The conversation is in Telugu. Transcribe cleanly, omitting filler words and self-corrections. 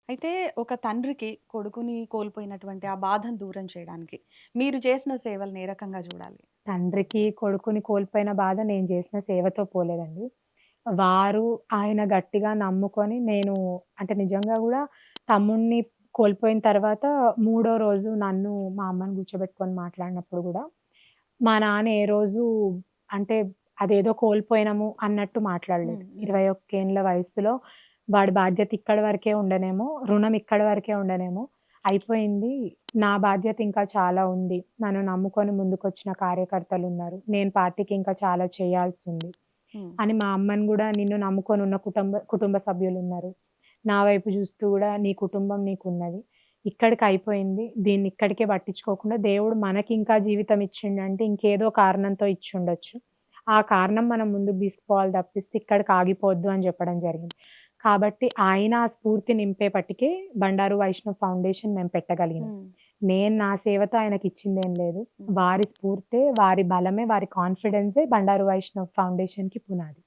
అయితే ఒక తండ్రికి కొడుకుని కోల్పోయినటువంటి ఆ బాధను దూరం చేయడానికి మీరు చేసిన సేవలను ఏ రకంగా చూడాలి? తండ్రికి, కొడుకుని కోల్పోయిన బాధ నేను జేసిన సేవతో పోలేదండి. వారు ఆయన గట్టిగా నమ్ముకొని నేను అంటే నిజంగా గూడా తమ్ముడిని కోల్పోయిన తర్వాత మూడో రోజు నన్ను, మా అమ్మని కూర్చోబెట్టుకొని మాట్లాడినప్పుడు గూడా, మా నాన్న ఏ రోజు అంటే అదేదో కోల్పోయినాము అన్నట్టు మాట్లాడలేదు. హ్మ్. హ్మ్. 21 ఏండ్ల వయస్సులో వాడి బాధ్యత ఇక్కడి వరకే ఉండనేమో, రుణం ఇక్కడి వరకే ఉండనేమో, అయిపోయింది. నా బాధ్యత ఇంకా చాలా ఉంది. నన్ను నమ్ముకొని ముందుకొచ్చిన కార్యకర్తలున్నారు. నేను పార్టీకి ఇంకా చాలా చేయాల్సుంది. హ్మ్. అని మా అమ్మని గూడా నిన్ను నమ్ముకొనున్న కుటుంబ సభ్యులున్నారు. నా వైపు జూస్తూ గూడా నీ కుటుంబం నీకున్నది. ఇక్కడికయిపోయింది. దీన్నిక్కడికే పట్టించుకోకుండా దేవుడు మనకింకా జీవితం ఇచ్చిండంటే ఇంకేదో కారణంతో ఇచ్చుండొచ్చు. ఆ కారణం మనం ముందుకు తీసుకుపోవాలి తప్పిస్తే ఇక్కడికి ఆగిపోవద్దు అని జెప్పడం జరిగింది. కాబట్టి ఆయన ఆ స్ఫూర్తి నింపేపటికే బండారు వైష్ణవ్ ఫౌండేషన్ మేము పెట్టగలిగినాం. హ్మ్. నేను నా సేవతో ఆయనకిచ్చిందేం లేదు. హ్మ్. వారి స్ఫూర్తే, వారి బలమే, వారి కాన్ఫిడెన్సే బండారు వైష్ణవ్ ఫౌండేషన్‌కి పునాది.